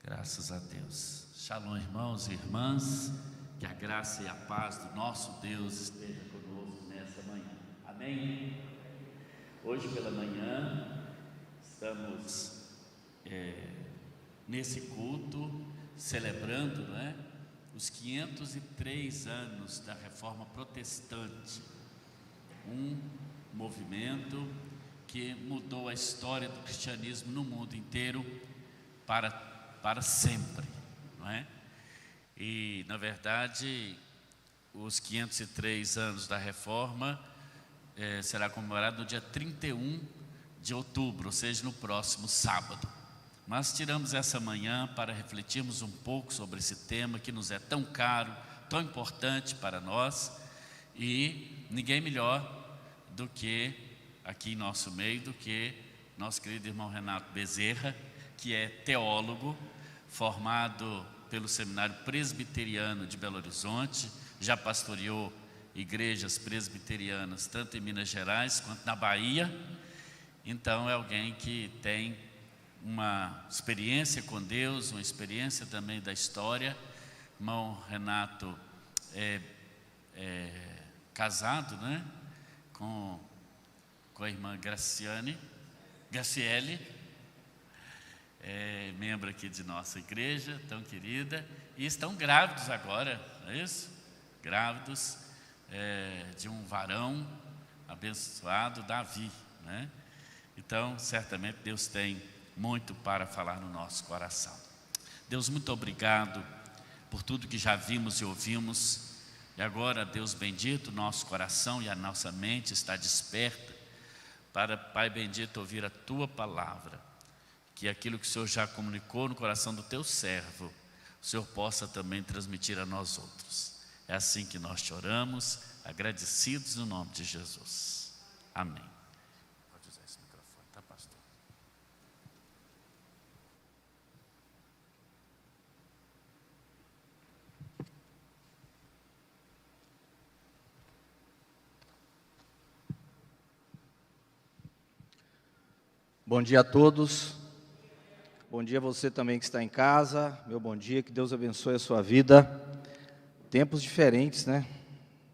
Graças a Deus. Shalom, irmãos e irmãs. Que a graça e a paz do nosso Deus esteja conosco nessa manhã. Amém? Hoje pela manhã estamos nesse culto celebrando, os 503 anos da Reforma Protestante, um movimento que mudou a história do cristianismo no mundo inteiro para sempre, não é? E, na verdade, os 503 anos da Reforma será comemorado no dia 31 de outubro, ou seja, no próximo sábado. Mas tiramos essa manhã para refletirmos um pouco sobre esse tema que nos é tão caro, tão importante para nós, e ninguém melhor do que, aqui em nosso meio, do que nosso querido irmão Renato Bezerra, que é teólogo, formado pelo Seminário Presbiteriano de Belo Horizonte, já pastoreou igrejas presbiterianas tanto em Minas Gerais quanto na Bahia. Então é alguém que tem uma experiência com Deus, uma experiência também da história. Irmão Renato é casado, com a irmã Graciele, membro aqui de nossa igreja, tão querida, e estão grávidos agora, não é isso? Grávidos de um varão abençoado, Davi, Então, certamente Deus tem muito para falar no nosso coração. Deus, muito obrigado por tudo que já vimos e ouvimos, e agora, Deus bendito, nosso coração e a nossa mente está desperta para, Pai bendito, ouvir a Tua palavra, que aquilo que o Senhor já comunicou no coração do Teu servo, o Senhor possa também transmitir a nós outros. É assim que nós te oramos, agradecidos no nome de Jesus. Amém. Pode usar esse microfone, tá, pastor? Bom dia a todos. Bom dia a você também que está em casa. Meu bom dia, que Deus abençoe a sua vida. Tempos diferentes,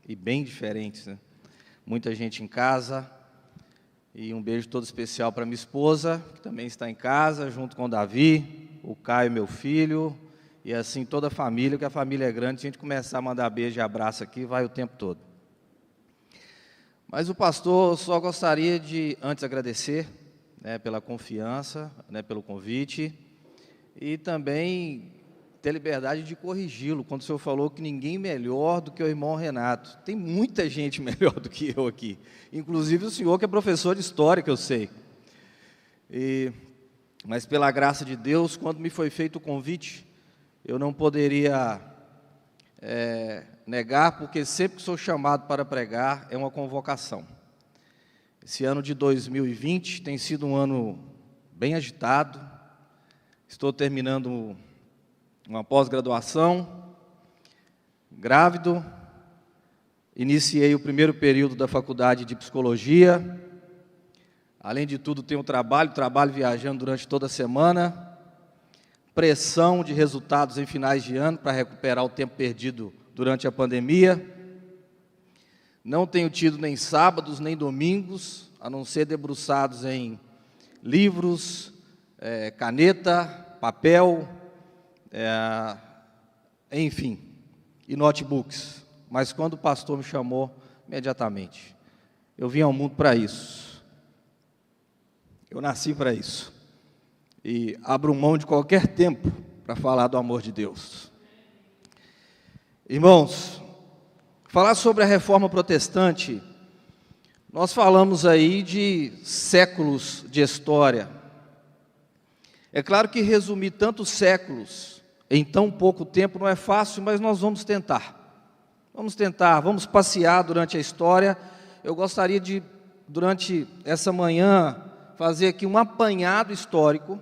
E bem diferentes, Muita gente em casa. E um beijo todo especial para minha esposa, que também está em casa, junto com o Davi, o Caio, meu filho, e assim toda a família, que a família é grande. Se a gente começar a mandar beijo e abraço aqui, vai o tempo todo. Mas o pastor só gostaria de, antes, agradecer, pela confiança, pelo convite, e também ter liberdade de corrigi-lo, quando o senhor falou que ninguém melhor do que o irmão Renato. Tem muita gente melhor do que eu aqui, inclusive o senhor que é professor de história, que eu sei. Mas pela graça de Deus, quando me foi feito o convite, eu não poderia negar, porque sempre que sou chamado para pregar, é uma convocação. Esse ano de 2020 tem sido um ano bem agitado. Estou terminando uma pós-graduação, grávido, iniciei o primeiro período da faculdade de psicologia. Além de tudo, tenho trabalho viajando durante toda a semana, pressão de resultados em finais de ano para recuperar o tempo perdido durante a pandemia. Não tenho tido nem sábados, nem domingos, a não ser debruçados em livros, caneta, papel, enfim, e notebooks. Mas quando o pastor me chamou, imediatamente, eu vim ao mundo para isso. Eu nasci para isso. E abro mão de qualquer tempo para falar do amor de Deus. Irmãos, falar sobre a Reforma Protestante, nós falamos aí de séculos de história. É claro que resumir tantos séculos em tão pouco tempo não é fácil, mas nós vamos tentar. Vamos passear durante a história. Eu gostaria de, durante essa manhã, fazer aqui um apanhado histórico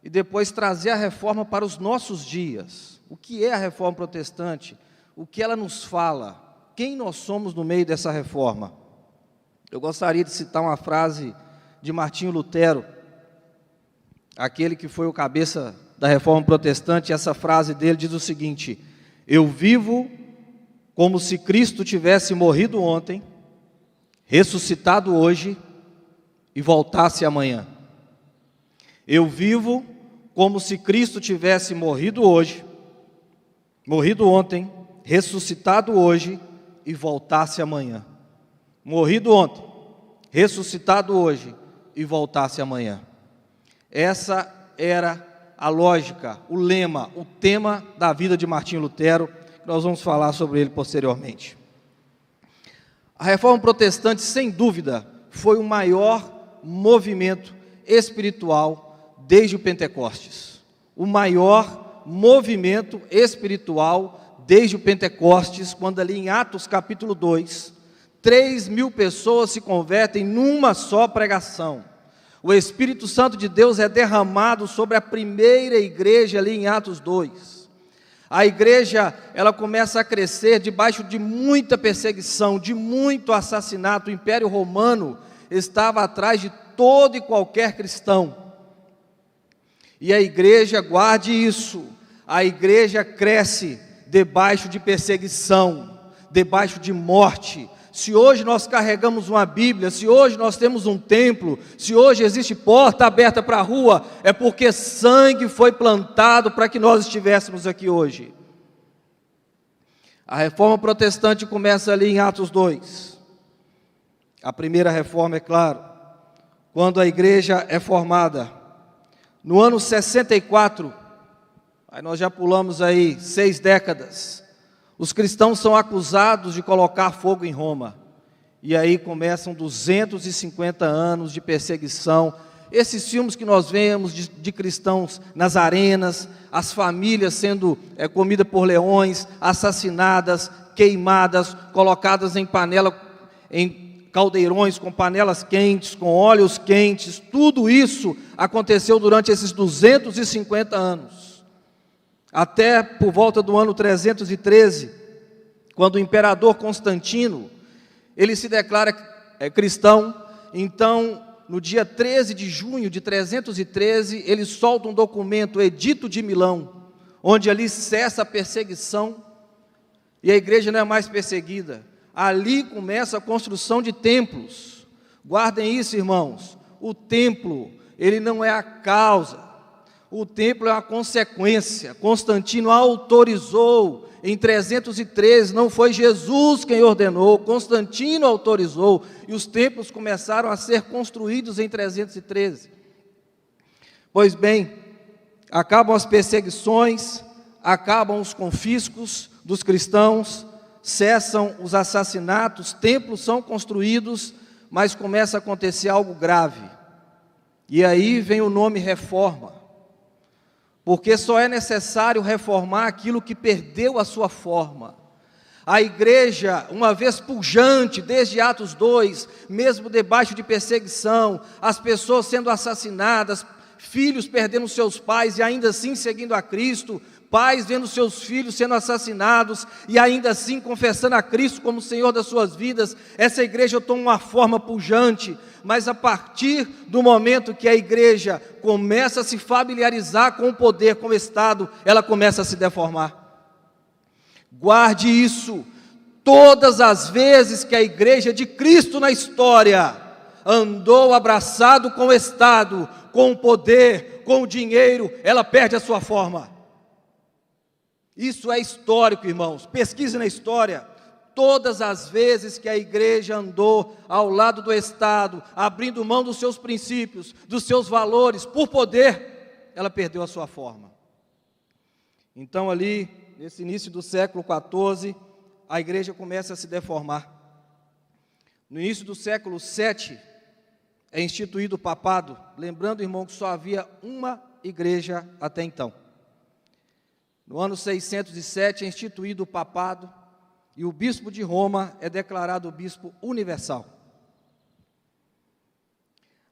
e depois trazer a Reforma para os nossos dias. O que é a Reforma Protestante? O que ela nos fala? Quem nós somos no meio dessa reforma? Eu gostaria de citar uma frase de Martinho Lutero, aquele que foi o cabeça da Reforma Protestante, essa frase dele diz o seguinte: eu vivo como se Cristo tivesse morrido ontem, ressuscitado hoje e voltasse amanhã. Eu vivo como se Cristo tivesse morrido hoje, morrido ontem, ressuscitado hoje e voltasse amanhã. Morrido ontem, ressuscitado hoje e voltasse amanhã. Essa era a lógica, o lema, o tema da vida de Martinho Lutero. Nós vamos falar sobre ele posteriormente. A Reforma Protestante, sem dúvida, foi o maior movimento espiritual desde o Pentecostes. O maior movimento espiritual desde o Pentecostes, quando ali em Atos capítulo 2, 3.000 pessoas se convertem numa só pregação. O Espírito Santo de Deus é derramado sobre a primeira igreja ali em Atos 2. A igreja, ela começa a crescer debaixo de muita perseguição, de muito assassinato. O Império Romano estava atrás de todo e qualquer cristão. E a igreja, guarde isso, a igreja cresce debaixo de perseguição, debaixo de morte. Se hoje nós carregamos uma Bíblia, se hoje nós temos um templo, se hoje existe porta aberta para a rua, é porque sangue foi plantado para que nós estivéssemos aqui hoje. A Reforma Protestante começa ali em Atos 2. A primeira reforma, é claro, quando a igreja é formada. No ano 64, aí nós já pulamos aí 6 décadas, os cristãos são acusados de colocar fogo em Roma. E aí começam 250 anos de perseguição. Esses filmes que nós vemos de cristãos nas arenas, as famílias sendo comidas por leões, assassinadas, queimadas, colocadas em panela, em caldeirões com panelas quentes, com óleos quentes, tudo isso aconteceu durante esses 250 anos. Até por volta do ano 313, quando o imperador Constantino, ele se declara cristão. Então, no dia 13 de junho de 313, ele solta um documento, o Edito de Milão, onde ali cessa a perseguição, e a igreja não é mais perseguida. Ali começa a construção de templos. Guardem isso, irmãos, o templo, ele não é a causa, o templo é uma consequência. Constantino autorizou em 313, não foi Jesus quem ordenou, Constantino autorizou, e os templos começaram a ser construídos em 313. Pois bem, acabam as perseguições, acabam os confiscos dos cristãos, cessam os assassinatos, templos são construídos, mas começa a acontecer algo grave. E aí vem o nome reforma. Porque só é necessário reformar aquilo que perdeu a sua forma. A igreja, uma vez pujante, desde Atos 2, mesmo debaixo de perseguição, as pessoas sendo assassinadas, filhos perdendo seus pais e ainda assim seguindo a Cristo, pais vendo seus filhos sendo assassinados e ainda assim confessando a Cristo como Senhor das suas vidas. Essa igreja toma uma forma pujante, mas a partir do momento que a igreja começa a se familiarizar com o poder, com o Estado, ela começa a se deformar. Guarde isso, todas as vezes que a igreja de Cristo na história andou abraçado com o Estado, com o poder, com o dinheiro, ela perde a sua forma. Isso é histórico, irmãos, pesquise na história. Todas as vezes que a igreja andou ao lado do Estado, abrindo mão dos seus princípios, dos seus valores, por poder, ela perdeu a sua forma. Então ali, nesse início do século XIV, a igreja começa a se deformar. No início do século VII, é instituído o papado, lembrando, irmão, que só havia uma igreja até então. No ano 607 é instituído o papado, e o bispo de Roma é declarado o bispo universal.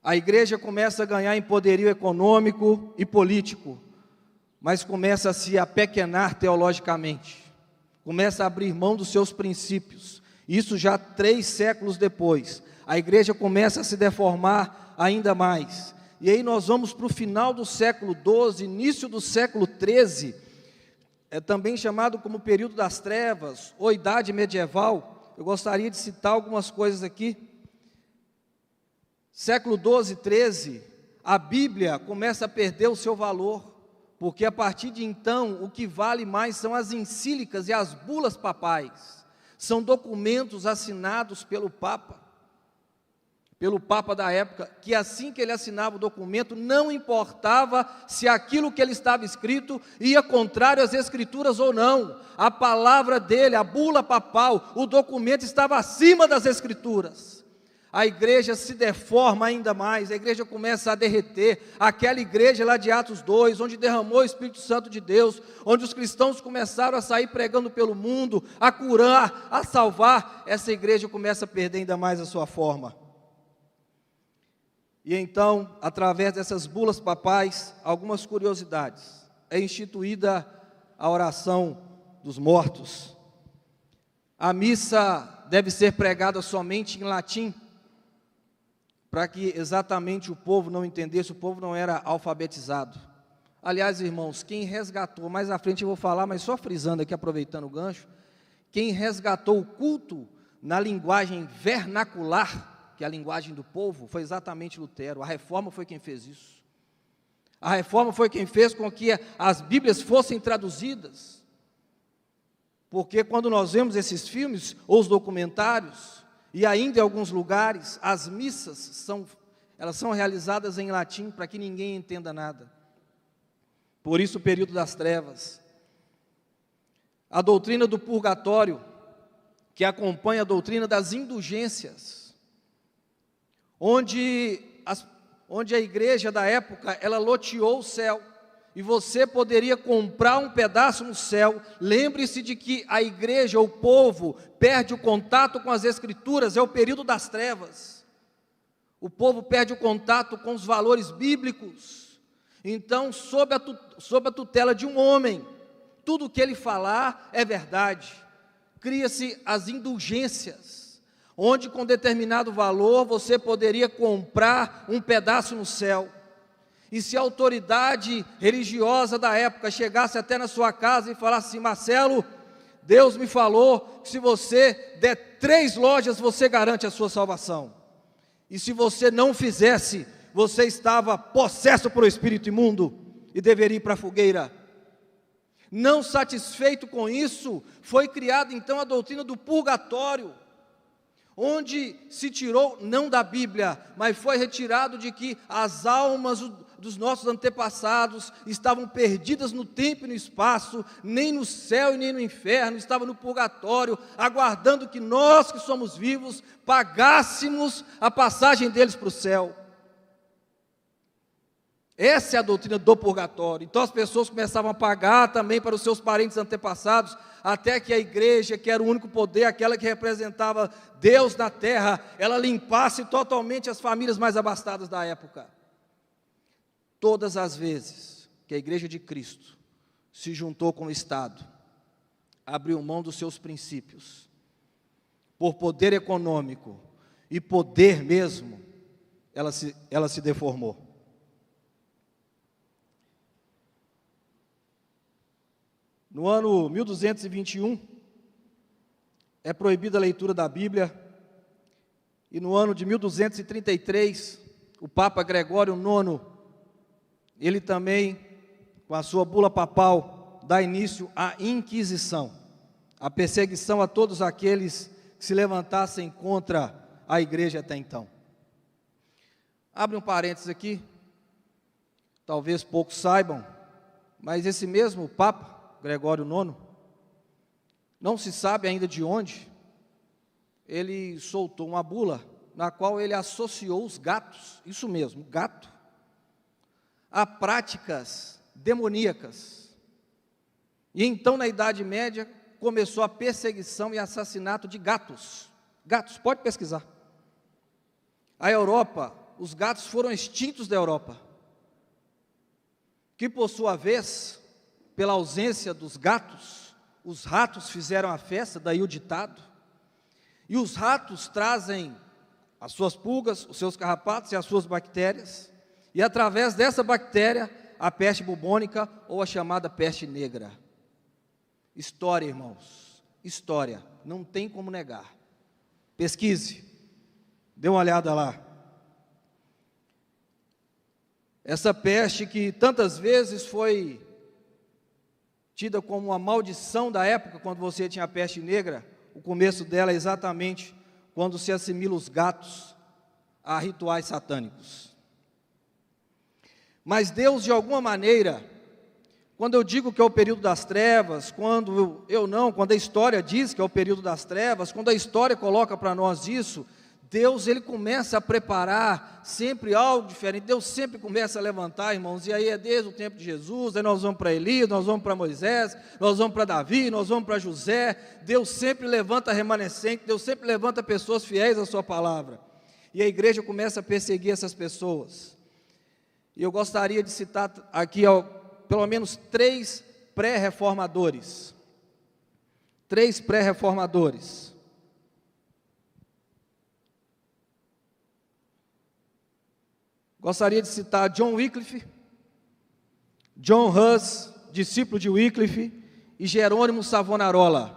A igreja começa a ganhar em poderio econômico e político, mas começa a se apequenar teologicamente, começa a abrir mão dos seus princípios. Isso já 3 séculos depois, a igreja começa a se deformar ainda mais. e aí nós vamos para o final do século XII, início do século XIII, é também chamado como período das trevas, ou idade medieval. Eu gostaria de citar algumas coisas aqui. Século XII, XIII, a Bíblia começa a perder o seu valor, porque a partir de então, o que vale mais são as encíclicas e as bulas papais. São documentos assinados pelo Papa da época, que assim que ele assinava o documento, não importava se aquilo que ele estava escrito ia contrário às Escrituras ou não. A palavra dele, a bula papal, o documento estava acima das Escrituras. A igreja se deforma ainda mais, a igreja começa a derreter. Aquela igreja lá de Atos 2, onde derramou o Espírito Santo de Deus, onde os cristãos começaram a sair pregando pelo mundo, a curar, a salvar, essa igreja começa a perder ainda mais a sua forma. E então, através dessas bulas papais, algumas curiosidades. É instituída a oração dos mortos. A missa deve ser pregada somente em latim, para que exatamente o povo não entendesse, o povo não era alfabetizado. Aliás, irmãos, quem resgatou, mais à frente eu vou falar, mas só frisando aqui, aproveitando o gancho, quem resgatou o culto na linguagem vernacular, que é a linguagem do povo, foi exatamente Lutero. A Reforma foi quem fez isso. A Reforma foi quem fez com que as Bíblias fossem traduzidas. Porque quando nós vemos esses filmes, ou os documentários, e ainda em alguns lugares, as missas são realizadas em latim, para que ninguém entenda nada. Por isso o período das trevas. A doutrina do purgatório, que acompanha a doutrina das indulgências, onde a igreja da época, ela loteou o céu, e você poderia comprar um pedaço no céu. Lembre-se de que a igreja, o povo, perde o contato com as Escrituras, é o período das trevas. O povo perde o contato com os valores bíblicos. Então, sob a tutela de um homem, tudo o que ele falar é verdade. Cria-se as indulgências, onde com determinado valor você poderia comprar um pedaço no céu. E se a autoridade religiosa da época chegasse até na sua casa e falasse assim: Marcelo, Deus me falou que se você der 3 lojas, você garante a sua salvação. E se você não fizesse, você estava possesso por um espírito imundo e deveria ir para a fogueira. Não satisfeito com isso, foi criada então a doutrina do purgatório, onde se tirou, não da Bíblia, mas foi retirado de que as almas dos nossos antepassados estavam perdidas no tempo e no espaço, nem no céu e nem no inferno, estavam no purgatório, aguardando que nós que somos vivos, pagássemos a passagem deles para o céu. Essa é a doutrina do purgatório. Então as pessoas começavam a pagar também para os seus parentes antepassados, até que a igreja, que era o único poder, aquela que representava Deus na terra, ela limpasse totalmente as famílias mais abastadas da época. Todas as vezes que a igreja de Cristo se juntou com o Estado, abriu mão dos seus princípios, por poder econômico e poder mesmo, ela se deformou. No ano 1221, é proibida a leitura da Bíblia, e no ano de 1233, o Papa Gregório IX, ele também, com a sua bula papal, dá início à Inquisição, a perseguição a todos aqueles que se levantassem contra a igreja até então. Abre um parênteses aqui, talvez poucos saibam, mas esse mesmo Papa, Gregório IX, não se sabe ainda de onde, ele soltou uma bula, na qual ele associou os gatos, isso mesmo, gato, a práticas demoníacas. E então, na Idade Média, começou a perseguição e assassinato de gatos. Gatos, pode pesquisar. A Europa, os gatos foram extintos da Europa, que por sua vez, pela ausência dos gatos, os ratos fizeram a festa, daí o ditado. E os ratos trazem as suas pulgas, os seus carrapatos e as suas bactérias. E através dessa bactéria, a peste bubônica ou a chamada peste negra. História, irmãos, história, não tem como negar. Pesquise, dê uma olhada lá. Essa peste que tantas vezes foi tida como uma maldição da época, quando você tinha a peste negra, o começo dela é exatamente quando se assimila os gatos a rituais satânicos. Mas Deus, de alguma maneira, quando eu digo que é o período das trevas, quando a história diz que é o período das trevas, quando a história coloca para nós isso, Deus, Ele começa a preparar sempre algo diferente. Deus sempre começa a levantar, irmãos, e aí é desde o tempo de Jesus, aí nós vamos para Elias, nós vamos para Moisés, nós vamos para Davi, nós vamos para José. Deus sempre levanta remanescente, Deus sempre levanta pessoas fiéis à sua palavra. E a igreja começa a perseguir essas pessoas. E eu gostaria de citar aqui pelo menos 3 pré-reformadores. 3 pré-reformadores. Gostaria de citar John Wycliffe, John Hus, discípulo de Wycliffe, e Jerônimo Savonarola.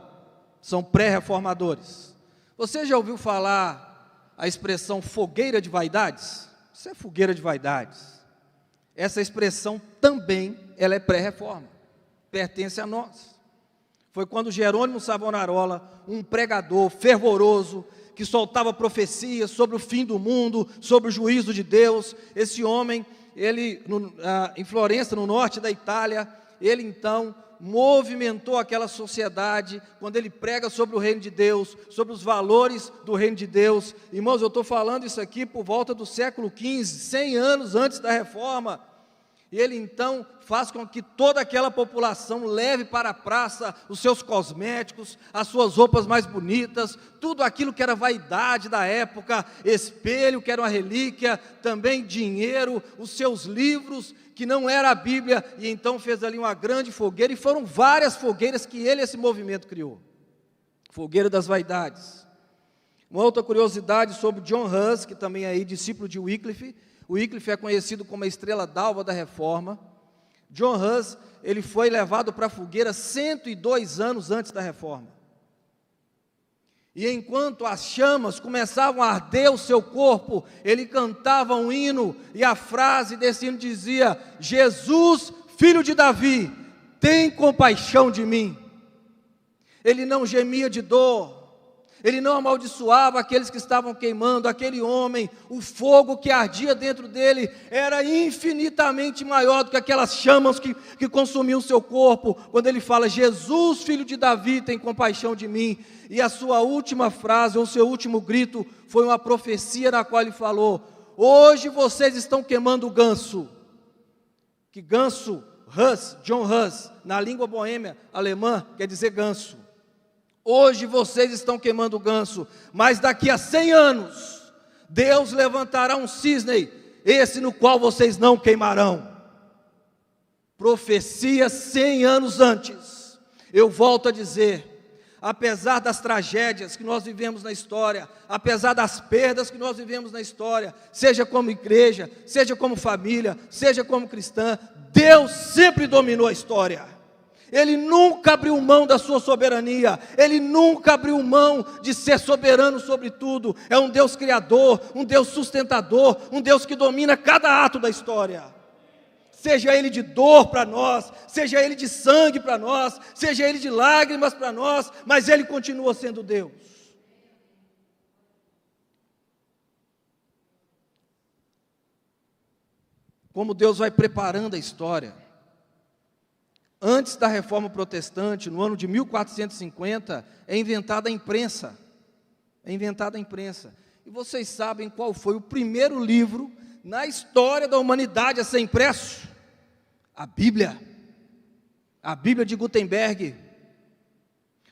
São pré-reformadores. Você já ouviu falar a expressão fogueira de vaidades? Isso é fogueira de vaidades. Essa expressão também, ela é pré-reforma, pertence a nós. Foi quando Jerônimo Savonarola, um pregador fervoroso, que soltava profecias sobre o fim do mundo, sobre o juízo de Deus, esse homem, ele, em Florença, no norte da Itália, ele então movimentou aquela sociedade, quando ele prega sobre o reino de Deus, sobre os valores do reino de Deus. Irmãos, eu estou falando isso aqui por volta do século XV, 100 anos antes da reforma, e ele então faz com que toda aquela população leve para a praça os seus cosméticos, as suas roupas mais bonitas, tudo aquilo que era vaidade da época, espelho, que era uma relíquia, também dinheiro, os seus livros, que não era a Bíblia, e então fez ali uma grande fogueira, e foram várias fogueiras que esse movimento criou. Fogueira das vaidades. Uma outra curiosidade sobre John Hus, que também é aí discípulo de Wycliffe. Wycliffe é conhecido como a estrela d'alva da reforma. John Hus, ele foi levado para a fogueira 102 anos antes da reforma. E enquanto as chamas começavam a arder o seu corpo, ele cantava um hino, e a frase desse hino dizia: Jesus, filho de Davi, tem compaixão de mim. Ele não gemia de dor, ele não amaldiçoava aqueles que estavam queimando. Aquele homem, o fogo que ardia dentro dele era infinitamente maior do que aquelas chamas que consumiam o seu corpo. Quando ele fala: Jesus, filho de Davi, tem compaixão de mim. E a sua última frase, ou o seu último grito, foi uma profecia na qual ele falou: hoje vocês estão queimando o ganso. Que ganso, Hus, John Hus, na língua boêmia alemã, quer dizer ganso. Hoje vocês estão queimando o ganso, mas daqui a 100 anos, Deus levantará um cisne, esse no qual vocês não queimarão. Profecia 100 anos antes. Eu volto a dizer, apesar das tragédias que nós vivemos na história, apesar das perdas que nós vivemos na história, seja como igreja, seja como família, seja como cristã, Deus sempre dominou a história. Ele nunca abriu mão da sua soberania, Ele nunca abriu mão de ser soberano sobre tudo. É um Deus criador, um Deus sustentador, um Deus que domina cada ato da história. Seja Ele de dor para nós, seja Ele de sangue para nós, seja Ele de lágrimas para nós, mas Ele continua sendo Deus. Como Deus vai preparando a história. Antes da reforma protestante, no ano de 1450, é inventada a imprensa. E vocês sabem qual foi o primeiro livro na história da humanidade a ser impresso? A Bíblia. A Bíblia de Gutenberg.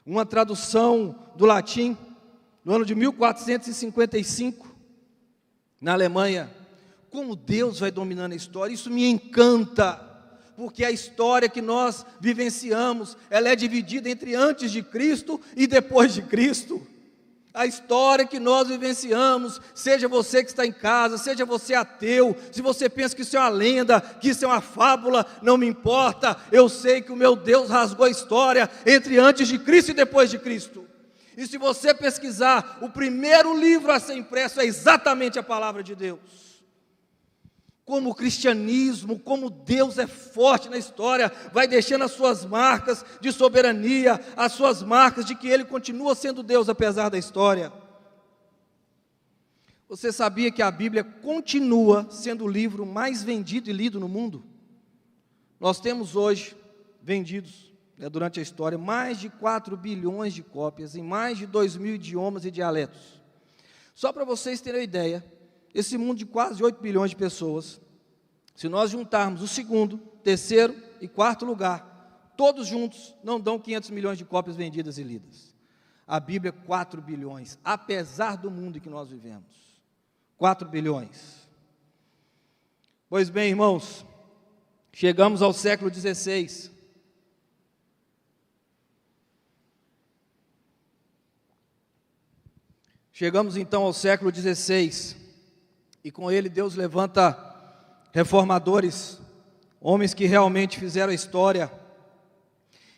Uma tradução do latim, no ano de 1455, na Alemanha. Como Deus vai dominando a história, isso me encanta. Porque a história que nós vivenciamos, ela é dividida entre antes de Cristo e depois de Cristo. A história que nós vivenciamos, seja você que está em casa, seja você ateu, se você pensa que isso é uma lenda, que isso é uma fábula, não me importa, eu sei que o meu Deus rasgou a história entre antes de Cristo e depois de Cristo. E se você pesquisar, o primeiro livro a ser impresso é exatamente a palavra de Deus. Como o cristianismo, como Deus é forte na história, vai deixando as suas marcas de soberania, as suas marcas de que Ele continua sendo Deus apesar da história. Você sabia que a Bíblia continua sendo o livro mais vendido e lido no mundo? Nós temos hoje vendidos, durante a história, mais de 4 bilhões de cópias em mais de 2.000 idiomas e dialetos. Só para vocês terem uma ideia, esse mundo de quase 8 bilhões de pessoas, se nós juntarmos o segundo, terceiro e quarto lugar, todos juntos não dão 500 milhões de cópias vendidas e lidas. A Bíblia 4 bilhões, apesar do mundo em que nós vivemos. 4 bilhões. Pois bem, irmãos, chegamos ao século XVI. Chegamos então ao século XVI. E com ele Deus levanta reformadores, homens que realmente fizeram a história.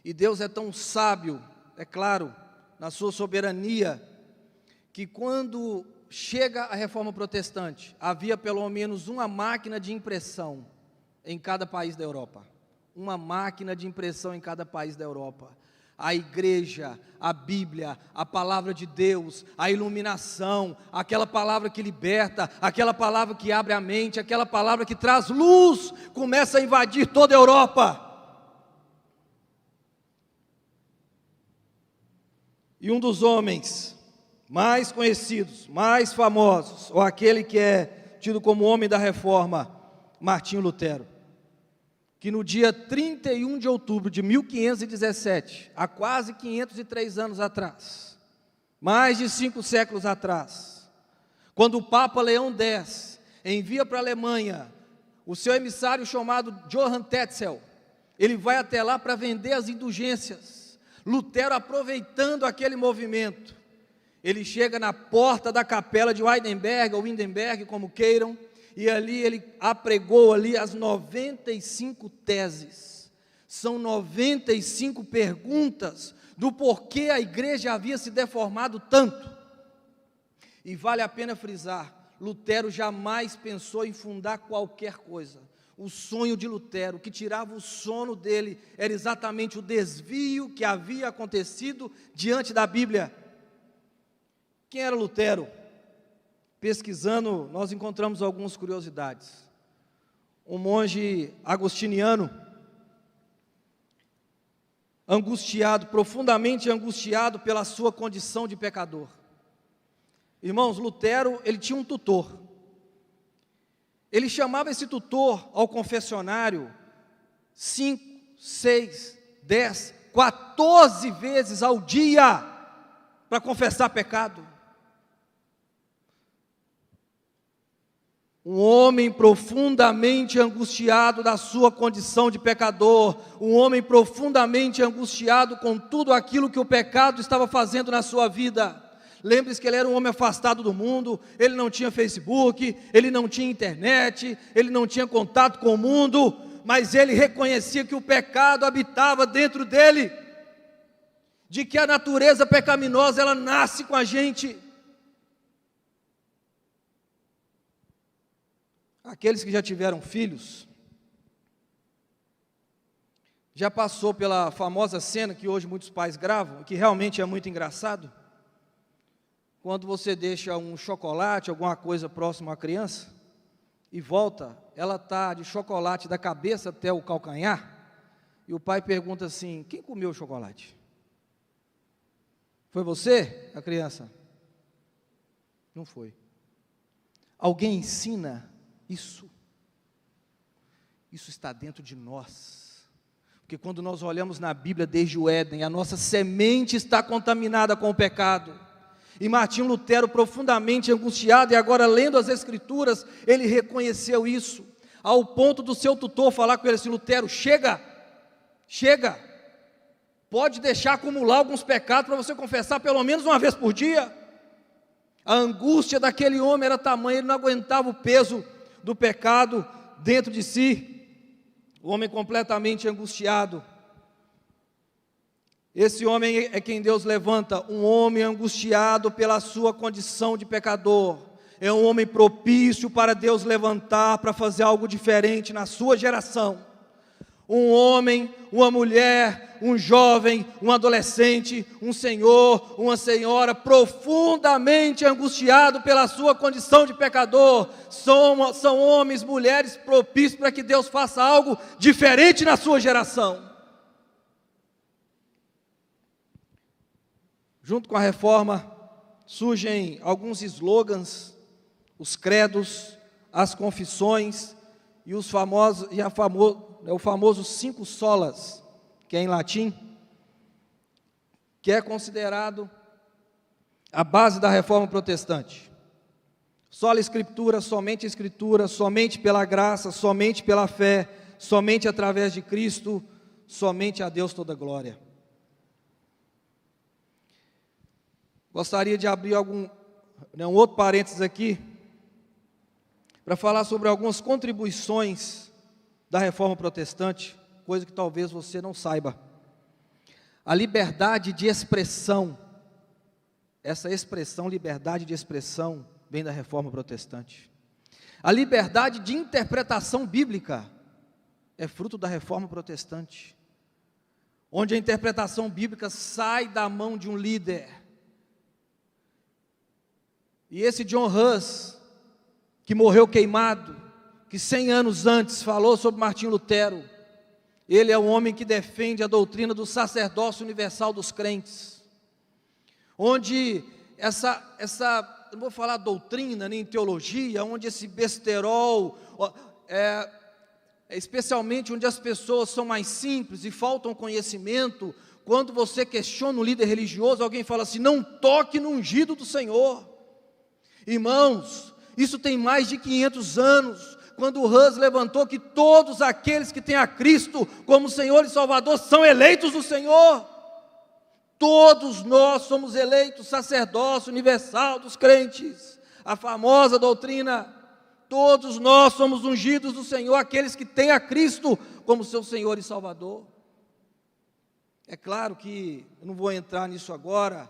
E Deus é tão sábio, é claro, na sua soberania, que quando chega a reforma protestante, havia pelo menos uma máquina de impressão em cada país da Europa. Uma máquina de impressão em cada país da Europa. A igreja, a Bíblia, a palavra de Deus, a iluminação, aquela palavra que liberta, aquela palavra que abre a mente, aquela palavra que traz luz, começa a invadir toda a Europa. E um dos homens mais conhecidos, mais famosos, ou aquele que é tido como homem da reforma, Martinho Lutero, que no dia 31 de outubro de 1517, há quase 503 anos atrás, mais de 5 séculos atrás, quando o Papa Leão X envia para a Alemanha o seu emissário chamado Johann Tetzel, ele vai até lá para vender as indulgências. Lutero, aproveitando aquele movimento, ele chega na porta da capela de Wittenberg, ou Wittenberg, como queiram, e ali ele apregou ali as 95 teses. São 95 perguntas do porquê a igreja havia se deformado tanto. E vale a pena frisar, Lutero jamais pensou em fundar qualquer coisa. O sonho de Lutero, que tirava o sono dele, era exatamente o desvio que havia acontecido diante da Bíblia. Quem era Lutero? Pesquisando, nós encontramos algumas curiosidades. Um monge agostiniano, angustiado, profundamente angustiado pela sua condição de pecador. Irmãos, Lutero, ele tinha um tutor. Ele chamava esse tutor ao confessionário 5, 6, 10, 14 vezes ao dia para confessar pecado. Um homem profundamente angustiado da sua condição de pecador, um homem profundamente angustiado com tudo aquilo que o pecado estava fazendo na sua vida. Lembre-se que ele era um homem afastado do mundo, ele não tinha Facebook, ele não tinha internet, ele não tinha contato com o mundo, mas ele reconhecia que o pecado habitava dentro dele, de que a natureza pecaminosa, ela nasce com a gente. Aqueles que já tiveram filhos, já passou pela famosa cena que hoje muitos pais gravam, que realmente é muito engraçado, quando você deixa um chocolate, alguma coisa próxima à criança, e volta, ela está de chocolate da cabeça até o calcanhar, e o pai pergunta assim: quem comeu o chocolate? Foi você, a criança? Não foi. Alguém ensina isso? Isso está dentro de nós, porque quando nós olhamos na Bíblia desde o Éden, a nossa semente está contaminada com o pecado. E Martinho Lutero, profundamente angustiado, e agora lendo as Escrituras, ele reconheceu isso, ao ponto do seu tutor falar com ele assim: Lutero, chega, pode deixar acumular alguns pecados para você confessar pelo menos uma vez por dia. A angústia daquele homem era tamanha, ele não aguentava o peso do pecado dentro de si. O homem completamente angustiado. Esse homem é quem Deus levanta, um homem angustiado pela sua condição de pecador. É um homem propício para Deus levantar, para fazer algo diferente na sua geração. Um homem, uma mulher, um jovem, um adolescente, um senhor, uma senhora profundamente angustiado pela sua condição de pecador. São homens, mulheres propícios para que Deus faça algo diferente na sua geração. Junto com a reforma, surgem alguns slogans, os credos, as confissões e o famoso 5 solas, que é em latim, que é considerado a base da reforma protestante. Sola Escritura, somente pela graça, somente pela fé, somente através de Cristo, somente a Deus toda glória. Gostaria de abrir um outro parênteses aqui, para falar sobre algumas contribuições da reforma protestante, coisa que talvez você não saiba. A liberdade de expressão, essa expressão, liberdade de expressão, vem da reforma protestante. A liberdade de interpretação bíblica é fruto da reforma protestante, onde a interpretação bíblica sai da mão de um líder. E esse John Hus, que morreu queimado, que 100 anos antes falou sobre Martinho Lutero, ele é um homem que defende a doutrina do sacerdócio universal dos crentes, onde não vou falar doutrina nem teologia, onde esse besterol, especialmente onde as pessoas são mais simples e faltam conhecimento, quando você questiona um líder religioso, alguém fala assim, não toque no ungido do Senhor. Irmãos, isso tem mais de 500 anos, quando o Hus levantou que todos aqueles que têm a Cristo como Senhor e Salvador são eleitos do Senhor. Todos nós somos eleitos, sacerdócio universal dos crentes, a famosa doutrina, todos nós somos ungidos do Senhor, aqueles que têm a Cristo como seu Senhor e Salvador. É claro que eu não vou entrar nisso agora,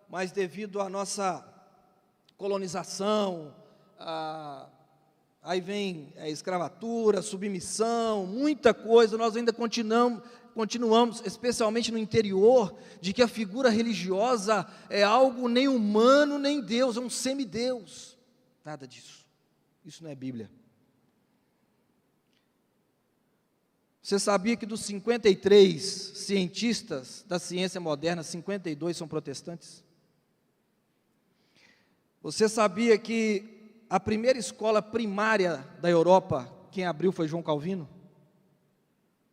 mas devido à nossa colonização, aí vem a escravatura, submissão, muita coisa, nós ainda continuamos, especialmente no interior, de que a figura religiosa é algo nem humano, nem Deus, é um semideus. Nada disso, isso não é Bíblia. Você sabia que dos 53 cientistas da ciência moderna, 52 são protestantes? Você sabia que a primeira escola primária da Europa, quem abriu foi João Calvino?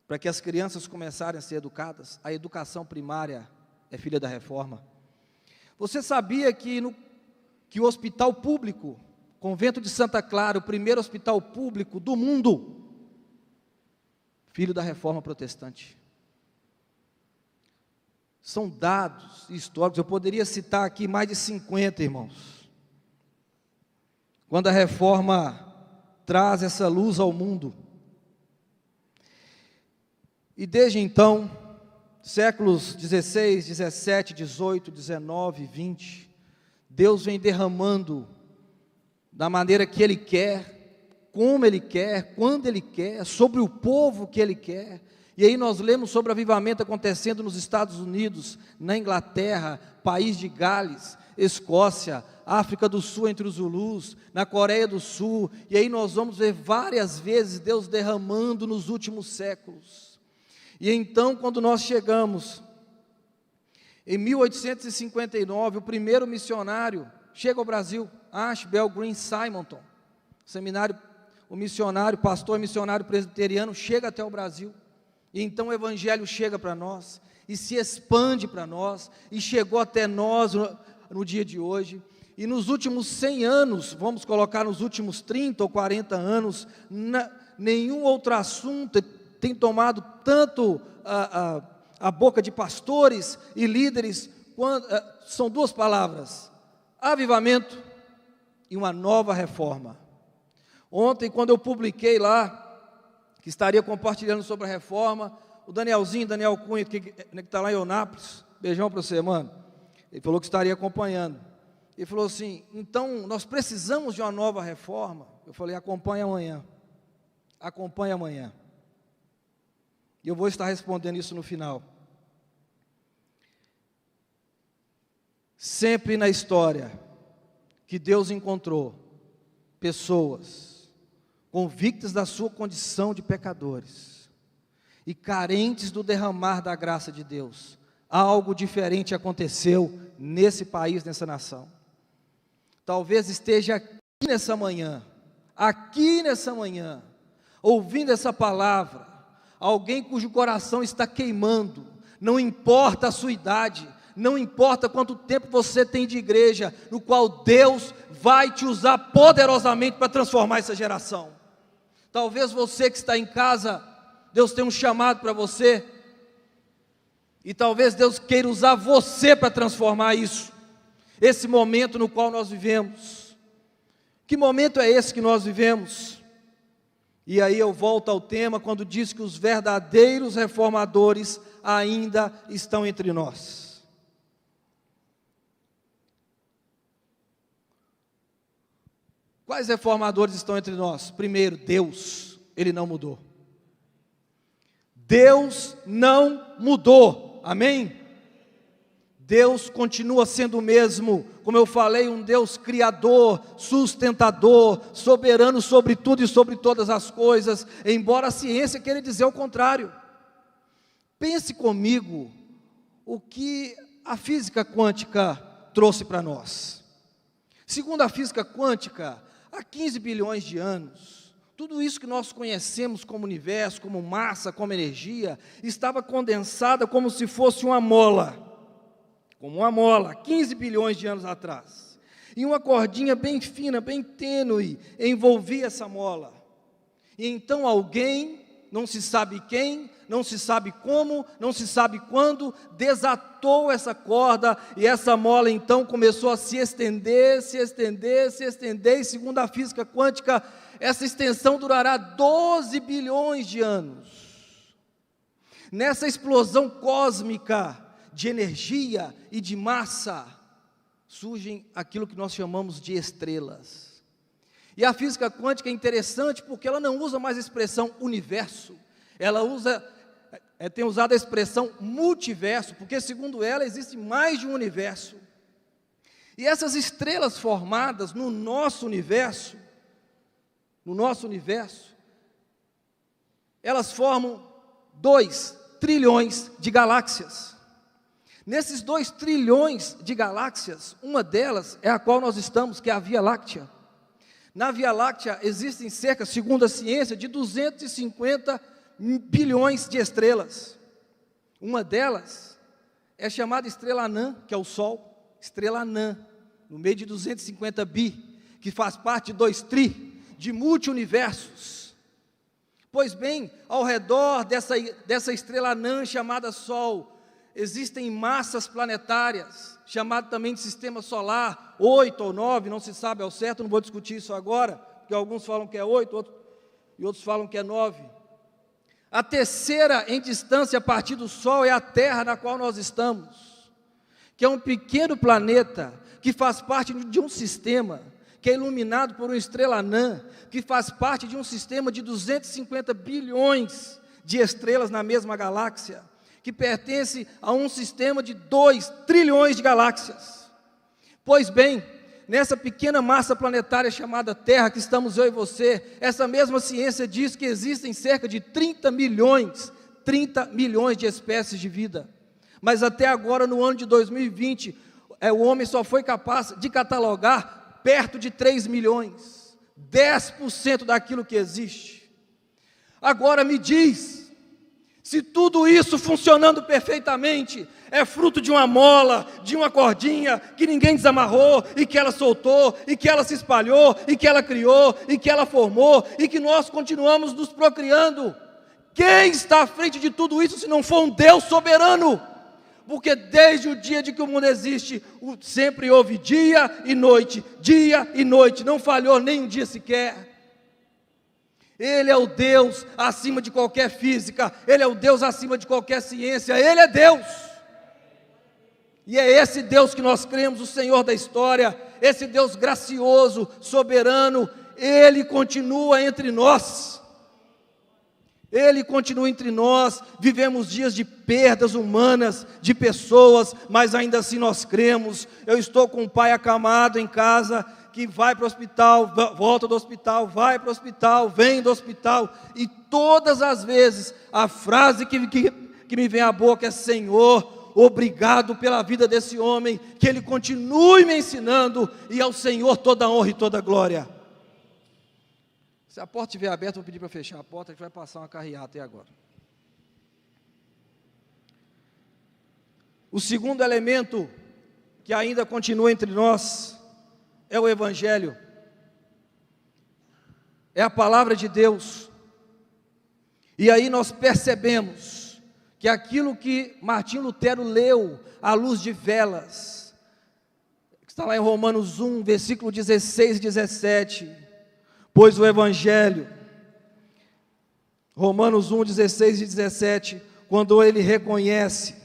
Para que as crianças começarem a ser educadas, a educação primária é filha da reforma. Você sabia que o hospital público, Convento de Santa Clara, o primeiro hospital público do mundo, filho da reforma protestante? São dados históricos, eu poderia citar aqui mais de 50, irmãos. Quando a reforma traz essa luz ao mundo. E desde então, séculos 16, 17, 18, 19, 20, Deus vem derramando da maneira que Ele quer, como Ele quer, quando Ele quer, sobre o povo que Ele quer. E aí nós lemos sobre o avivamento acontecendo nos Estados Unidos, na Inglaterra, País de Gales, Escócia, África do Sul entre os Zulus, na Coreia do Sul, e aí nós vamos ver várias vezes Deus derramando nos últimos séculos. E então, quando nós chegamos em 1859, o primeiro missionário chega ao Brasil, Ashbel Green Simonton, pastor missionário presbiteriano, chega até o Brasil, e então o evangelho chega para nós, e se expande para nós, e chegou até nós no dia de hoje. E nos últimos 100 anos, vamos colocar nos últimos 30 ou 40 anos, nenhum outro assunto tem tomado tanto a boca de pastores e líderes, são duas palavras, avivamento e uma nova reforma. Ontem, quando eu publiquei lá, que estaria compartilhando sobre a reforma, o Daniel Cunha, que está lá em Eunápolis, beijão para você, mano, ele falou que estaria acompanhando. Ele falou assim: então nós precisamos de uma nova reforma. Eu falei: acompanhe amanhã. Acompanhe amanhã. E eu vou estar respondendo isso no final. Sempre na história que Deus encontrou pessoas convictas da sua condição de pecadores e carentes do derramar da graça de Deus, algo diferente aconteceu nesse país, nessa nação. Talvez esteja aqui nessa manhã, ouvindo essa palavra, alguém cujo coração está queimando, não importa a sua idade, não importa quanto tempo você tem de igreja, no qual Deus vai te usar poderosamente para transformar essa geração. Talvez você que está em casa, Deus tem um chamado para você, e talvez Deus queira usar você para transformar isso, esse momento no qual nós vivemos. Que momento é esse que nós vivemos? E aí eu volto ao tema, quando diz que os verdadeiros reformadores ainda estão entre nós. Quais reformadores estão entre nós? Primeiro, Deus, Ele não mudou. Deus não mudou, amém? Deus continua sendo o mesmo, como eu falei, um Deus criador, sustentador, soberano sobre tudo e sobre todas as coisas, embora a ciência queira dizer o contrário. Pense comigo o que a física quântica trouxe para nós. Segundo a física quântica, há 15 bilhões de anos, tudo isso que nós conhecemos como universo, como massa, como energia, estava condensada como se fosse uma mola, 15 bilhões de anos atrás. E uma cordinha bem fina, bem tênue, envolvia essa mola. E então alguém, não se sabe quem, não se sabe como, não se sabe quando, desatou essa corda, e essa mola então começou a se estender, e segundo a física quântica, essa extensão durará 12 bilhões de anos. Nessa explosão cósmica de energia e de massa, surgem aquilo que nós chamamos de estrelas. E a física quântica é interessante porque ela não usa mais a expressão universo, ela tem usado a expressão multiverso, porque segundo ela existe mais de um universo. E essas estrelas formadas no nosso universo, elas formam 2 trilhões de galáxias. Nesses 2 trilhões de galáxias, uma delas é a qual nós estamos, que é a Via Láctea. Na Via Láctea existem cerca, segundo a ciência, de 250 bilhões de estrelas. Uma delas é chamada estrela anã, que é o Sol, estrela anã, no meio de 250 bi, que faz parte de 2 tri, de multi-universos. Pois bem, ao redor dessa estrela anã chamada Sol, existem massas planetárias, chamado também de sistema solar, 8 ou 9, não se sabe ao certo, não vou discutir isso agora, porque alguns falam que é 8, e outros falam que é 9. A terceira em distância a partir do Sol é a Terra, na qual nós estamos, que é um pequeno planeta, que faz parte de um sistema, que é iluminado por uma estrela anã, que faz parte de um sistema de 250 bilhões de estrelas na mesma galáxia, que pertence a um sistema de 2 trilhões de galáxias. Pois bem, nessa pequena massa planetária chamada Terra, que estamos eu e você, essa mesma ciência diz que existem cerca de 30 milhões de espécies de vida. Mas até agora, no ano de 2020, o homem só foi capaz de catalogar perto de 3 milhões, 10% daquilo que existe. Agora me diz, se tudo isso funcionando perfeitamente, é fruto de uma mola, de uma cordinha, que ninguém desamarrou, e que ela soltou, e que ela se espalhou, e que ela criou, e que ela formou, e que nós continuamos nos procriando. Quem está à frente de tudo isso, se não for um Deus soberano? porque desde o dia de que o mundo existe, sempre houve dia e noite, não falhou nem um dia sequer. Ele é o Deus acima de qualquer física, Ele é o Deus acima de qualquer ciência, Ele é Deus. E é esse Deus que nós cremos, o Senhor da história, esse Deus gracioso, soberano, Ele continua entre nós. Ele continua entre nós. Vivemos dias de perdas humanas, de pessoas, mas ainda assim nós cremos. Eu estou com um pai acamado em casa, que vai para o hospital, volta do hospital, vai para o hospital, vem do hospital, e todas as vezes a frase que me vem à boca é: Senhor, obrigado pela vida desse homem, que ele continue me ensinando, e ao Senhor toda a honra e toda a glória. Se a porta estiver aberta, eu vou pedir para fechar a porta, que vai passar uma carreata até agora. O segundo elemento que ainda continua entre nós é o Evangelho, é a palavra de Deus. E aí nós percebemos que aquilo que Martim Lutero leu à luz de velas, que está lá em Romanos 1, versículo 16 e 17, pois o Evangelho, Romanos 1, 16 e 17, quando ele reconhece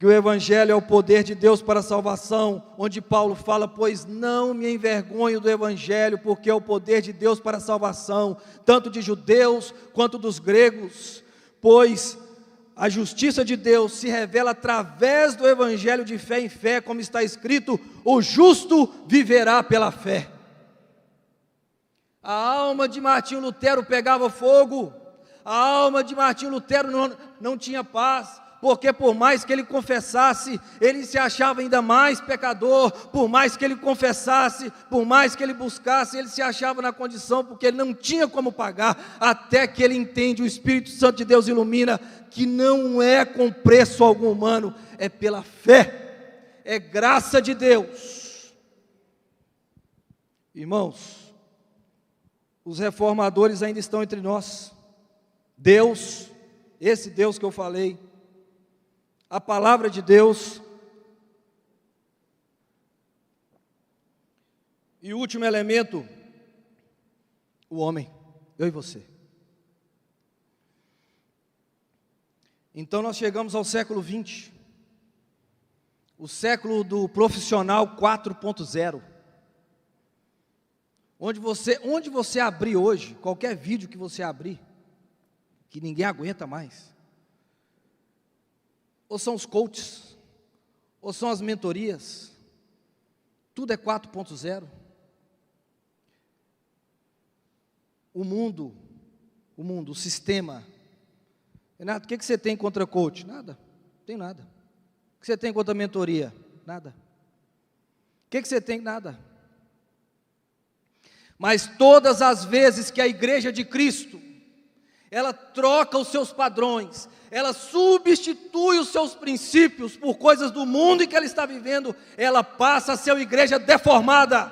que o Evangelho é o poder de Deus para a salvação, onde Paulo fala: pois não me envergonho do Evangelho, porque é o poder de Deus para a salvação, tanto de judeus quanto dos gregos, pois a justiça de Deus se revela através do Evangelho de fé em fé, como está escrito: o justo viverá pela fé. A alma de Martim Lutero pegava fogo, a alma de Martim Lutero não tinha paz, porque por mais que ele confessasse, ele se achava ainda mais pecador. Por mais que ele confessasse, por mais que ele buscasse, ele se achava na condição, porque ele não tinha como pagar, até que ele entende, o Espírito Santo de Deus ilumina, que não é com preço algum humano, é pela fé, é graça de Deus. Irmãos, os reformadores ainda estão entre nós. Deus, esse Deus que eu falei, a palavra de Deus. E o último elemento, o homem, eu e você. Então nós chegamos ao século 20, o século do profissional 4.0, onde você abrir hoje, qualquer vídeo que você abrir, que ninguém aguenta mais, ou são os coaches, ou são as mentorias, tudo é 4.0. O mundo, o sistema. Renato, o que você tem contra coach? Nada, não tem nada. O que você tem contra mentoria? Nada. O que você tem? Nada. Mas todas as vezes que a igreja de Cristo, ela troca os seus padrões, ela substitui os seus princípios por coisas do mundo em que ela está vivendo, ela passa a ser uma igreja deformada.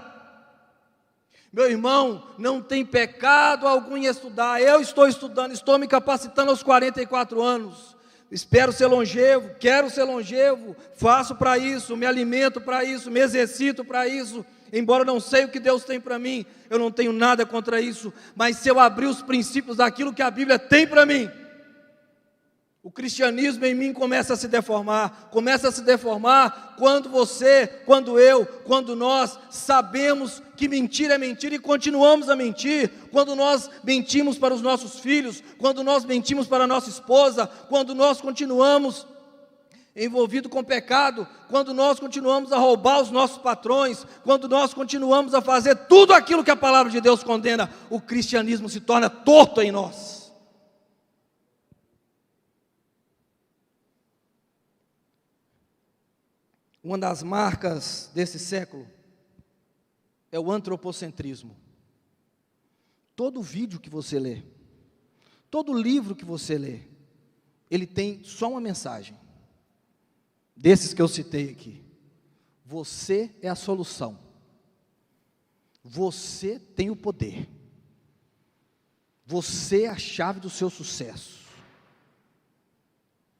Meu irmão, não tem pecado algum em estudar. Eu estou estudando, estou me capacitando aos 44 anos. Espero ser longevo, quero ser longevo, faço para isso, me alimento para isso, me exercito para isso. Embora eu não sei o que Deus tem para mim, eu não tenho nada contra isso. Mas se eu abrir os princípios daquilo que a Bíblia tem para mim, o cristianismo em mim começa a se deformar. Começa a se deformar quando você, quando eu, quando nós sabemos que mentira é mentira e continuamos a mentir. Quando nós mentimos para os nossos filhos, quando nós mentimos para a nossa esposa, quando nós continuamos envolvidos com pecado, quando nós continuamos a roubar os nossos patrões, quando nós continuamos a fazer tudo aquilo que a palavra de Deus condena, o cristianismo se torna torto em nós. Uma das marcas desse século é o antropocentrismo. Todo vídeo que você lê, todo livro que você lê, ele tem só uma mensagem, desses que eu citei aqui: você é a solução, você tem o poder, você é a chave do seu sucesso,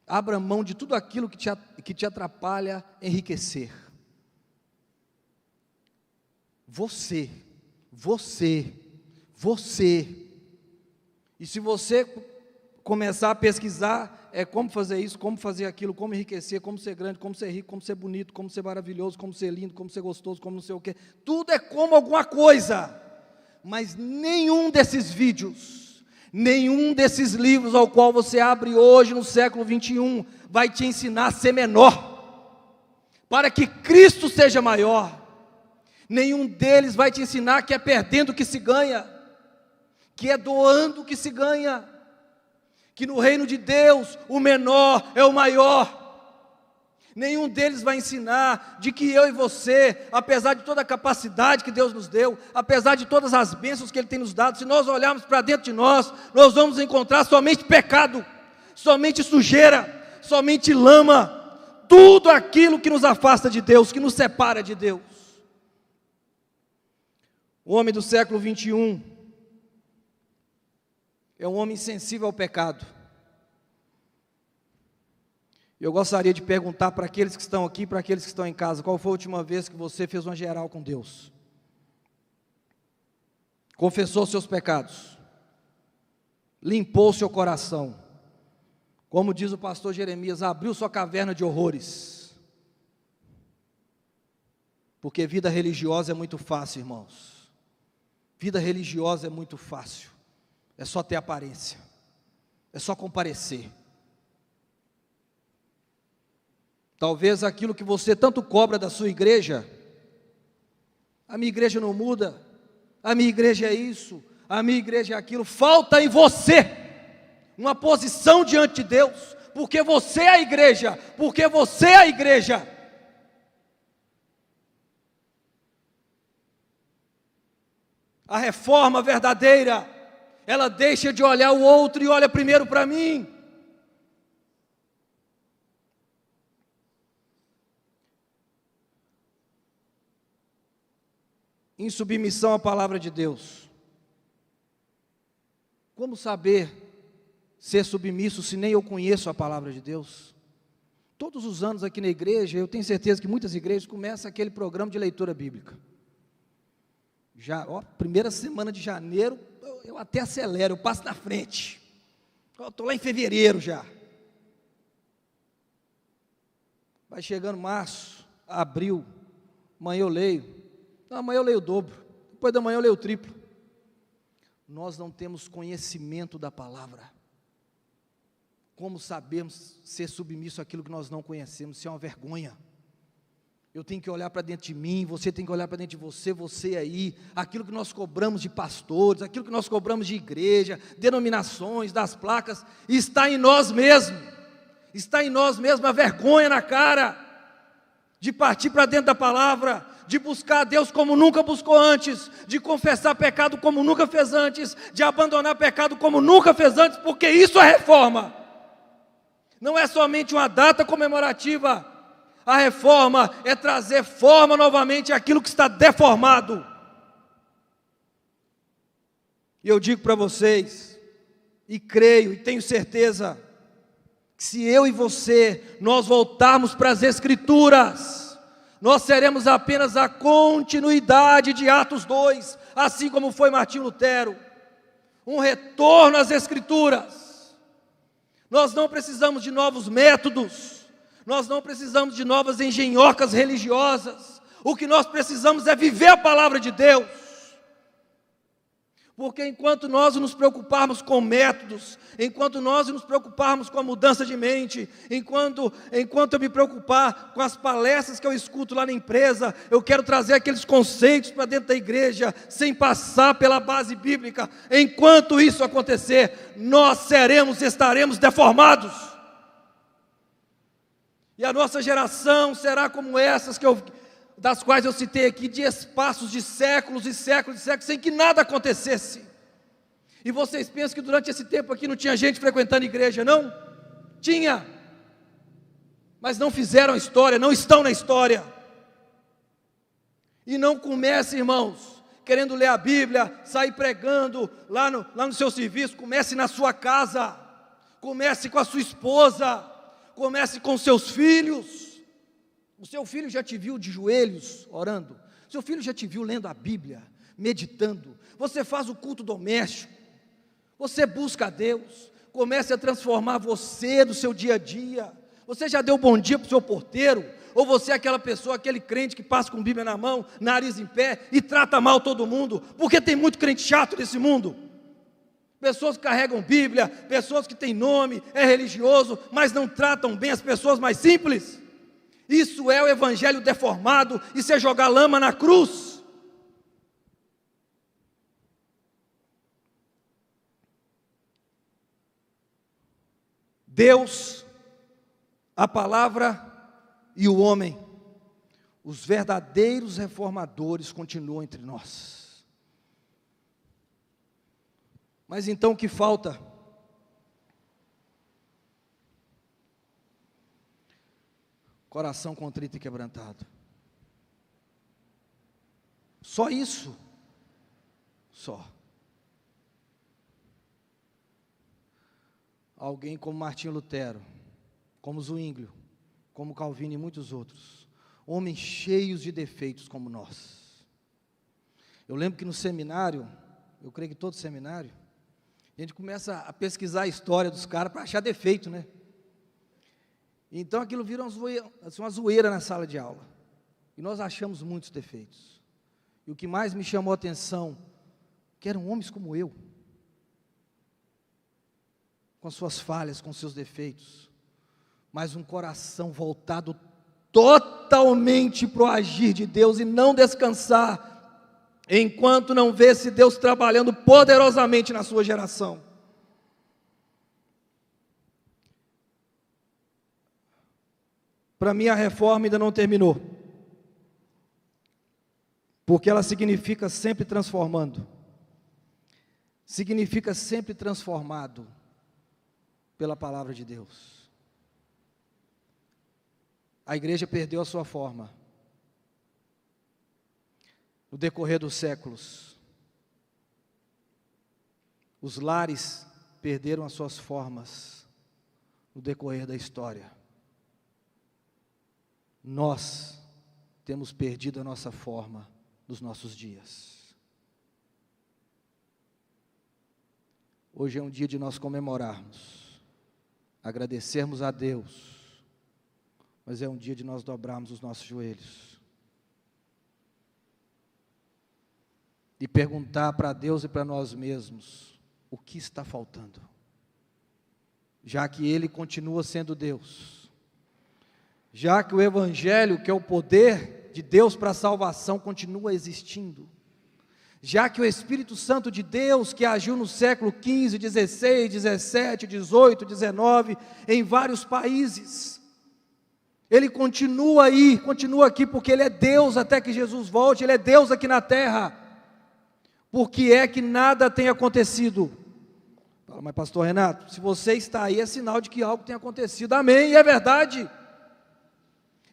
Abra mão de tudo aquilo que te atrapalha enriquecer. Você. E se você começar a pesquisar, como fazer isso, como fazer aquilo, como enriquecer, como ser grande, como ser rico, como ser bonito, como ser maravilhoso, como ser lindo, como ser gostoso, como não sei o quê. Tudo é como alguma coisa. Mas nenhum desses vídeos, nenhum desses livros ao qual você abre hoje no século 21 vai te ensinar a ser menor, para que Cristo seja maior. Nenhum deles vai te ensinar que é perdendo que se ganha, que é doando que se ganha, que no reino de Deus o menor é o maior. Nenhum deles vai ensinar de que eu e você, apesar de toda a capacidade que Deus nos deu, apesar de todas as bênçãos que Ele tem nos dado, se nós olharmos para dentro de nós vamos encontrar somente pecado, somente sujeira, somente lama, tudo aquilo que nos afasta de Deus, que nos separa de Deus. O homem do século 21 é um homem insensível ao pecado. Eu gostaria de perguntar para aqueles que estão aqui, para aqueles que estão em casa, qual foi a última vez que você fez uma geral com Deus? Confessou seus pecados, limpou seu coração, como diz o pastor Jeremias, abriu sua caverna de horrores. Porque vida religiosa é muito fácil, irmãos. Vida religiosa é muito fácil. É só ter aparência, é só comparecer. Talvez aquilo que você tanto cobra da sua igreja, a minha igreja não muda, a minha igreja é isso, a minha igreja é aquilo, falta em você uma posição diante de Deus, porque você é a igreja, porque você é a igreja. A reforma verdadeira, ela deixa de olhar o outro e olha primeiro para mim. Em submissão à palavra de Deus. Como saber ser submisso se nem eu conheço a palavra de Deus? Todos os anos aqui na igreja, eu tenho certeza que muitas igrejas começam aquele programa de leitura bíblica. Primeira semana de janeiro, eu até acelero, eu passo na frente. Estou lá em fevereiro já. Vai chegando março, abril, amanhã eu leio. Amanhã eu leio o dobro, depois da manhã eu leio o triplo. Nós não temos conhecimento da palavra. Como sabemos ser submisso àquilo que nós não conhecemos? Isso é uma vergonha. Eu tenho que olhar para dentro de mim, você tem que olhar para dentro de você, você aí, aquilo que nós cobramos de pastores, aquilo que nós cobramos de igreja, denominações, das placas, está em nós mesmos. Está em nós mesmos a vergonha na cara de partir para dentro da palavra, de buscar a Deus como nunca buscou antes, de confessar pecado como nunca fez antes, de abandonar pecado como nunca fez antes, porque isso é reforma. Não é somente uma data comemorativa, a reforma é trazer forma novamente àquilo que está deformado. E eu digo para vocês, e creio e tenho certeza, que se eu e você, nós voltarmos para as Escrituras, nós seremos apenas a continuidade de Atos 2, assim como foi Martinho Lutero, um retorno às Escrituras. Nós não precisamos de novos métodos, nós não precisamos de novas engenhocas religiosas, o que nós precisamos é viver a palavra de Deus. Porque enquanto nós nos preocuparmos com métodos, enquanto nós nos preocuparmos com a mudança de mente, enquanto eu me preocupar com as palestras que eu escuto lá na empresa, eu quero trazer aqueles conceitos para dentro da igreja, sem passar pela base bíblica. Enquanto isso acontecer, nós estaremos deformados. E a nossa geração será como essas das quais eu citei aqui, de espaços de séculos e séculos e séculos, sem que nada acontecesse. E vocês pensam que durante esse tempo aqui não tinha gente frequentando igreja, não? Tinha. Mas não fizeram a história, não estão na história. E não comece, irmãos, querendo ler a Bíblia, sair pregando lá no seu serviço. Comece na sua casa, comece com a sua esposa, Comece com seus filhos. O seu filho já te viu de joelhos orando? O seu filho já te viu lendo a Bíblia, meditando? Você faz o culto doméstico? Você busca a Deus? Comece a transformar você do seu dia a dia. Você já deu bom dia para o seu porteiro? Ou você é aquela pessoa, aquele crente que passa com Bíblia na mão, nariz em pé e trata mal todo mundo? Porque tem muito crente chato nesse mundo. Pessoas que carregam Bíblia, pessoas que têm nome, é religioso, mas não tratam bem as pessoas mais simples. Isso é o evangelho deformado, isso é jogar lama na cruz. Deus, a palavra e o homem, os verdadeiros reformadores continuam entre nós. Mas então o que falta? Coração contrito e quebrantado. Só isso. Só. Alguém como Martinho Lutero, como Zwinglio, como Calvino e muitos outros, homens cheios de defeitos como nós. Eu lembro que no seminário, eu creio que todo seminário, a gente começa a pesquisar a história dos caras para achar defeito, né? Então aquilo vira uma zoeira na sala de aula. E nós achamos muitos defeitos. E o que mais me chamou a atenção, que eram homens como eu, com suas falhas, com seus defeitos, mas um coração voltado totalmente para o agir de Deus e não descansar enquanto não vê se Deus trabalhando poderosamente na sua geração. Para mim a reforma ainda não terminou, porque ela significa sempre transformando, significa sempre transformado pela palavra de Deus. A igreja perdeu a sua forma no decorrer dos séculos. Os lares perderam as suas formas no decorrer da história. Nós temos perdido a nossa forma nos nossos dias. Hoje é um dia de nós comemorarmos, agradecermos a Deus, mas é um dia de nós dobrarmos os nossos joelhos e perguntar para Deus e para nós mesmos o que está faltando, já que Ele continua sendo Deus, já que o Evangelho, que é o poder de Deus para a salvação, continua existindo, já que o Espírito Santo de Deus, que agiu no século XV, XVI, XVII, XVIII, XIX, em vários países, Ele continua aí, continua aqui, porque Ele é Deus até que Jesus volte, Ele é Deus aqui na terra. Por que é que nada tem acontecido? Fala, mas pastor Renato, se você está aí é sinal de que algo tem acontecido. Amém, e é verdade.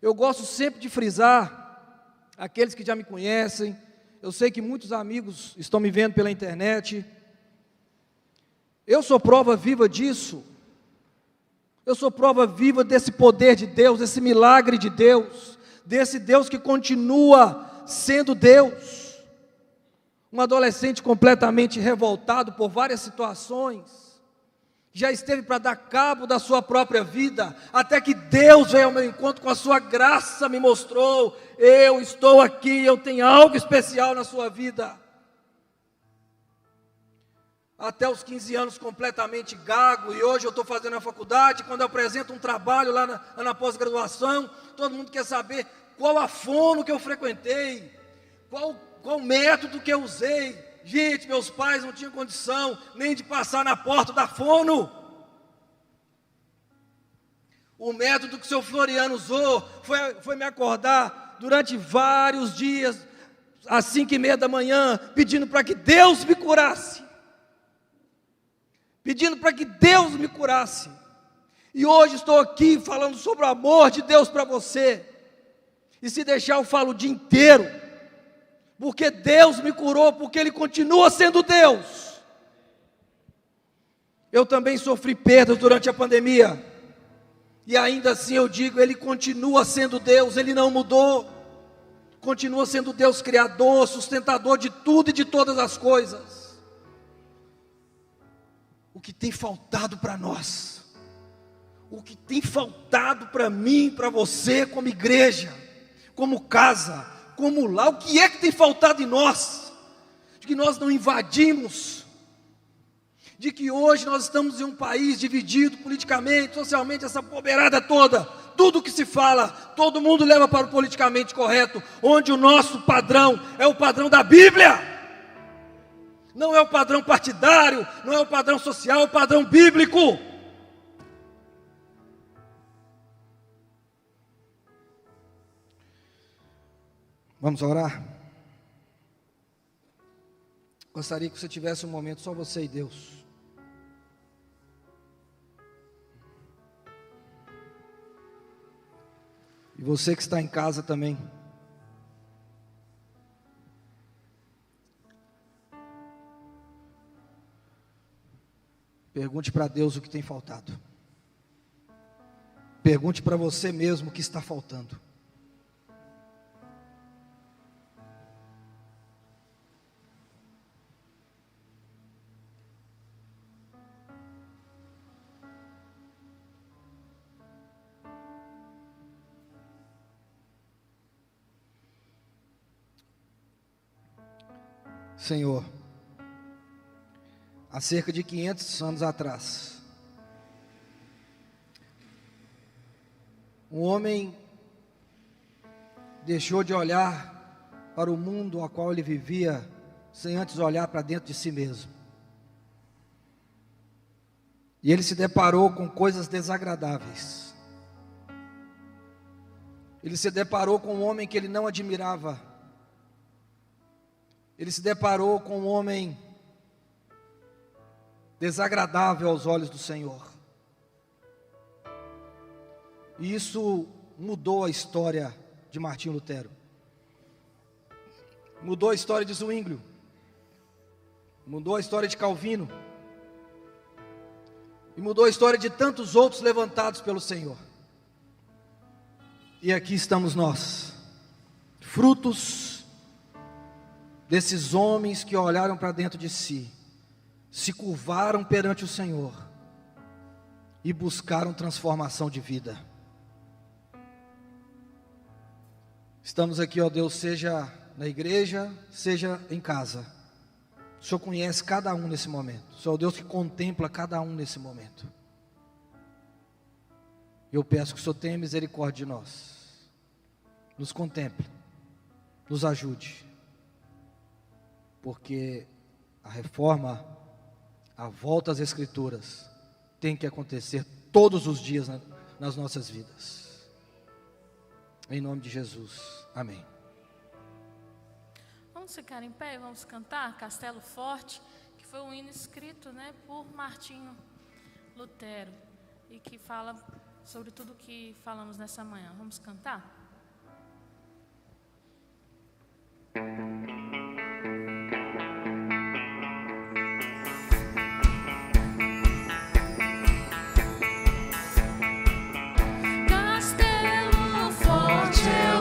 Eu gosto sempre de frisar, aqueles que já me conhecem, eu sei que muitos amigos estão me vendo pela internet, eu sou prova viva disso, eu sou prova viva desse poder de Deus, desse milagre de Deus, desse Deus que continua sendo Deus. Um adolescente completamente revoltado por várias situações, já esteve para dar cabo da sua própria vida, até que Deus veio ao meu encontro com a sua graça, me mostrou, eu estou aqui, eu tenho algo especial na sua vida. Até os 15 anos completamente gago, e hoje eu estou fazendo a faculdade, quando eu apresento um trabalho lá na pós-graduação, todo mundo quer saber qual a fono que eu frequentei, qual método que eu usei. Gente, meus pais não tinham condição nem de passar na porta da fono. O método que o seu Floriano usou foi me acordar durante vários dias, às 5:30 da manhã, pedindo para que Deus me curasse. Pedindo para que Deus me curasse. E hoje estou aqui falando sobre o amor de Deus para você. E se deixar eu falo o dia inteiro. Porque Deus me curou, porque Ele continua sendo Deus. Eu também sofri perdas durante a pandemia. E ainda assim eu digo, Ele continua sendo Deus, Ele não mudou. Continua sendo Deus criador, sustentador de tudo e de todas as coisas. O que tem faltado para nós, o que tem faltado para mim, para você, como igreja, como casa, como lar, o que é que tem faltado em nós? De que nós não invadimos, de que hoje nós estamos em um país dividido politicamente, socialmente, essa bobeirada toda, tudo que se fala, todo mundo leva para o politicamente correto, onde o nosso padrão é o padrão da Bíblia, não é o padrão partidário, não é o padrão social, é o padrão bíblico. Vamos orar? Gostaria que você tivesse um momento só você e Deus. E você que está em casa também. Pergunte para Deus o que tem faltado. Pergunte para você mesmo o que está faltando. Senhor, há cerca de 500 anos atrás, um homem deixou de olhar para o mundo ao qual ele vivia, sem antes olhar para dentro de si mesmo. E ele se deparou com coisas desagradáveis. Ele se deparou com um homem que ele não admirava. Ele se deparou com um homem desagradável aos olhos do Senhor. E isso mudou a história de Martinho Lutero. Mudou a história de Zwinglio. Mudou a história de Calvino. E mudou a história de tantos outros levantados pelo Senhor. E aqui estamos nós, frutos desses homens que olharam para dentro de si, se curvaram perante o Senhor e buscaram transformação de vida. Estamos aqui, ó Deus, seja na igreja, seja em casa. O Senhor conhece cada um nesse momento. O Senhor é o Deus que contempla cada um nesse momento. Eu peço que o Senhor tenha misericórdia de nós. Nos contemple, nos ajude. Porque a reforma, a volta às Escrituras, tem que acontecer todos os dias nas nossas vidas. Em nome de Jesus, amém. Vamos ficar em pé e vamos cantar Castelo Forte, que foi um hino escrito, por Martinho Lutero, e que fala sobre tudo que falamos nessa manhã. Vamos cantar?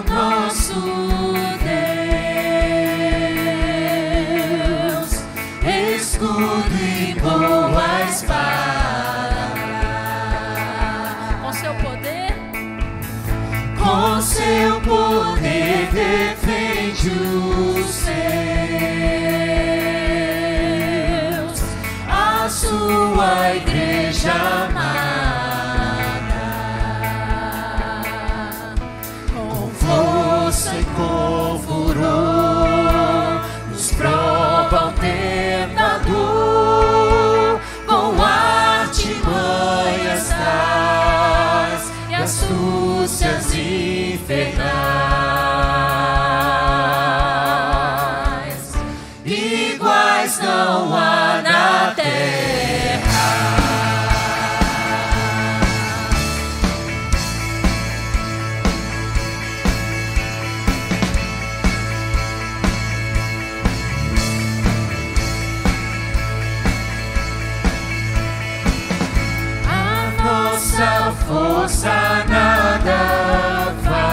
Nosso Deus, escudo e boa espada, com seu poder, com seu força nada faz.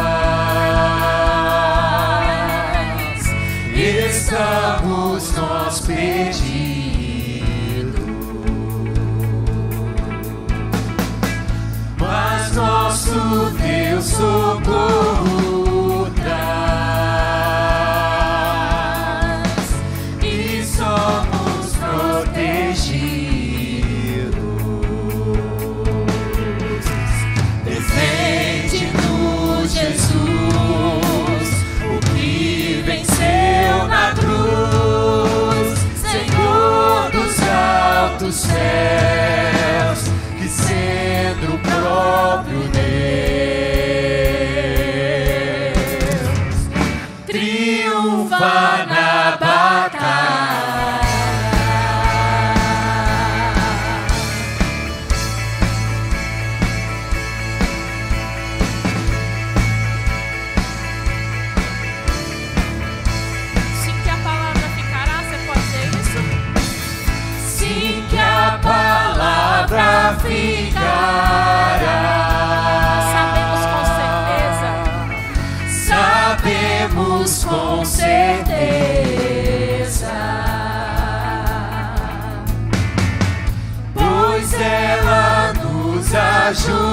Estamos nós perdidos, mas nosso Deus socorro traz e somos protegidos. Defende-nos, Jesus, o que venceu na cruz, Senhor dos altos céus, que sendo o próprio Deus, triunfa na batalha. Sim que a palavra ficará, você pode dizer isso? Sim que a palavra ficará. Sabemos com certeza, pois ela nos ajuda.